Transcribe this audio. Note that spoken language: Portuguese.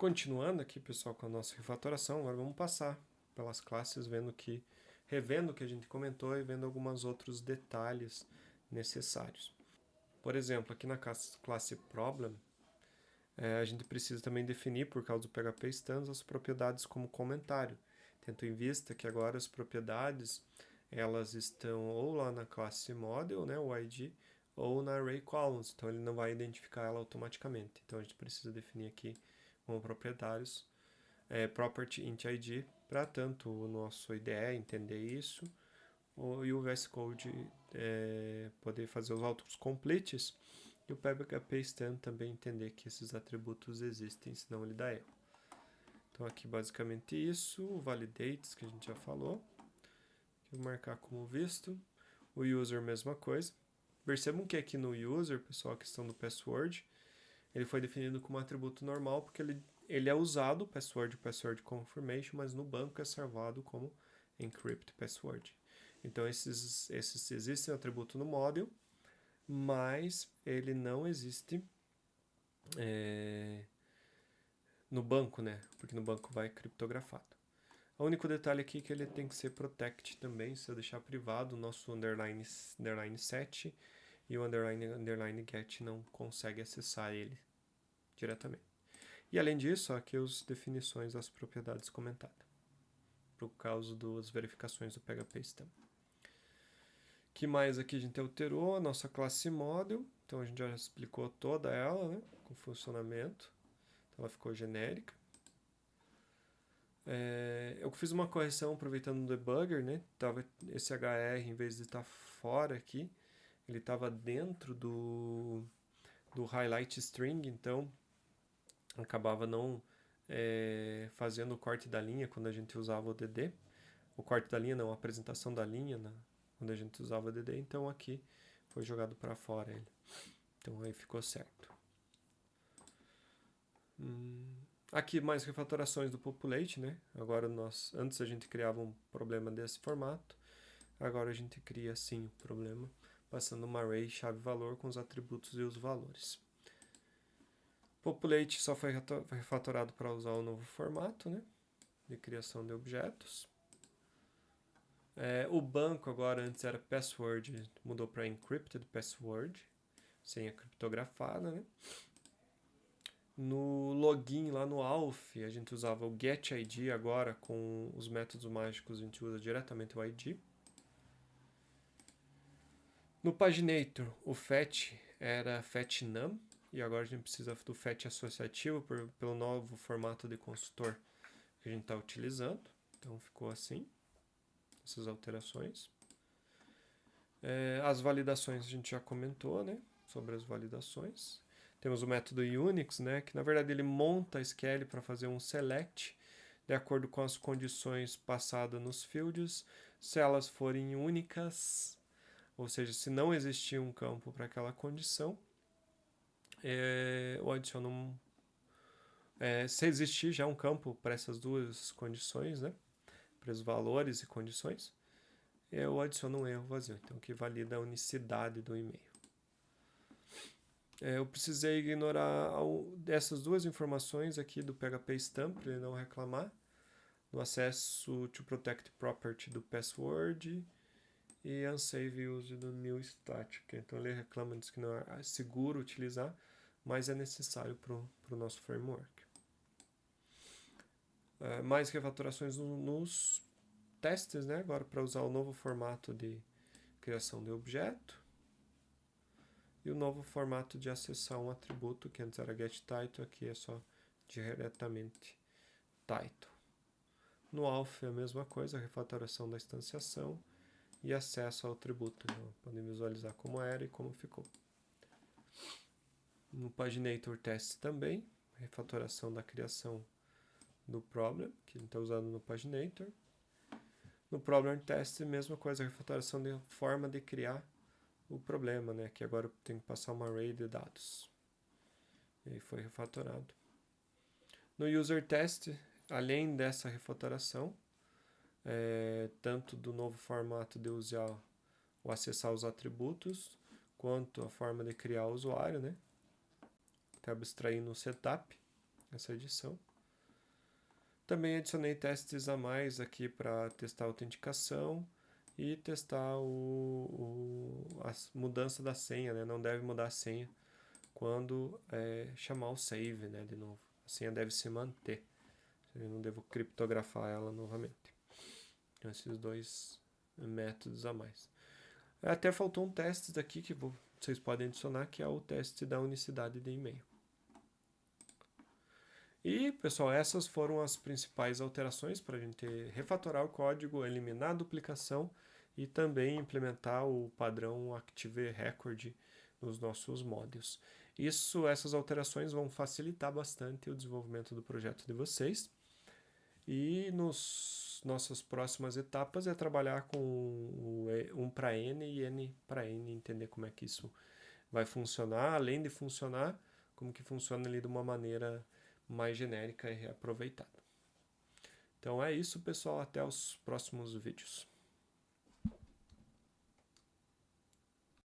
Continuando aqui, pessoal, com a nossa refatoração, agora vamos passar pelas classes, revendo o que a gente comentou e vendo alguns outros detalhes necessários. Por exemplo, aqui na classe Problem, a gente precisa também definir, por causa do PHP Stands, as propriedades como comentário. Tendo em vista que agora as propriedades elas estão ou lá na classe Model, né, o ID, ou na Array Columns, então ele não vai identificar ela automaticamente. Então a gente precisa definir aqui como proprietários property int ID para tanto o nosso IDE entender isso e o VS Code poder fazer os autocompletes e o PHP Stand também entender que esses atributos existem, senão ele dá erro. Então aqui basicamente isso, o validates que a gente já falou, que eu vou marcar como visto, o user mesma coisa. Percebam que aqui no user, pessoal, a questão do password, ele foi definido como atributo normal porque ele é usado, password confirmation, mas no banco é salvado como encrypt password. Então esses existem atributo no model, mas ele não existe no banco, né? Porque no banco vai criptografado. O único detalhe aqui é que ele tem que ser protect também. Se eu deixar privado, o nosso underline set e o underline get não consegue acessar ele diretamente. E além disso, aqui as definições das propriedades comentadas, por causa das verificações do PHP Stem. Que mais aqui a gente alterou? A nossa classe model, então a gente já explicou toda ela, né, com funcionamento, então ela ficou genérica. Eu fiz uma correção aproveitando o debugger, né, tava esse HR, em vez de estar fora aqui, ele estava dentro do highlight string, então acabava não fazendo o corte da linha quando a gente usava o DD. O corte da linha não, a apresentação da linha quando a gente usava o DD, então aqui foi jogado para fora ele. Então aí ficou certo. Aqui mais refatorações do populate, né? Agora antes a gente criava um problema desse formato, agora a gente cria assim o problema, passando uma array chave-valor com os atributos e os valores. Populate só foi refatorado para usar o novo formato, né, de criação de objetos. O banco agora antes era password, mudou para encrypted password, senha criptografada, né. No login lá no auth a gente usava o getID, agora com os métodos mágicos a gente usa diretamente o ID. No paginator o fetch era fetchNum, e agora a gente precisa do fetch associativo pelo novo formato de construtor que a gente está utilizando. Então ficou assim, essas alterações. As validações a gente já comentou, né, sobre as validações. Temos o método Unix, né, que na verdade ele monta a SQL para fazer um select de acordo com as condições passadas nos fields, se elas forem únicas, ou seja, se não existir um campo para aquela condição, eu adiciono se existir já um campo para essas duas condições, né, para os valores e condições, eu adiciono um erro vazio, então que valida a unicidade do e-mail. Eu precisei ignorar essas duas informações aqui do PHP Stamp para ele não reclamar, no acesso to protect property do password e unsave use do new static. Então ele reclama, diz que não é seguro utilizar, mas é necessário para o nosso framework. Mais refatorações nos testes, né? Agora para usar o novo formato de criação de objeto e o novo formato de acessar um atributo, que antes era getTitle, aqui é só diretamente title. No auth é a mesma coisa, a refatoração da instanciação e acesso ao atributo. Então, podem visualizar como era e como ficou. No paginator test também, refatoração da criação do problem, que a gente está usando no paginator. No problem test, mesma coisa, refatoração de forma de criar o problema, né? Que agora tem que passar uma array de dados. E aí foi refatorado. No user test, além dessa refatoração, tanto do novo formato de usar ou acessar os atributos, quanto a forma de criar o usuário, né? Até abstraindo o setup, essa edição. Também adicionei testes a mais aqui para testar a autenticação e testar a mudança da senha, né? Não deve mudar a senha quando chamar o save, né, de novo. A senha deve se manter. Eu não devo criptografar ela novamente. Então, esses dois métodos a mais. Até faltou um teste daqui que vocês podem adicionar, que é o teste da unicidade de e-mail. E, pessoal, essas foram as principais alterações para a gente refatorar o código, eliminar a duplicação e também implementar o padrão Active Record nos nossos modules. Essas alterações vão facilitar bastante o desenvolvimento do projeto de vocês. E nossas próximas etapas é trabalhar com o 1 para N e N para N, entender como é que isso vai funcionar, além de funcionar, como que funciona ali de uma maneira mais genérica e reaproveitada. Então é isso, pessoal. Até os próximos vídeos.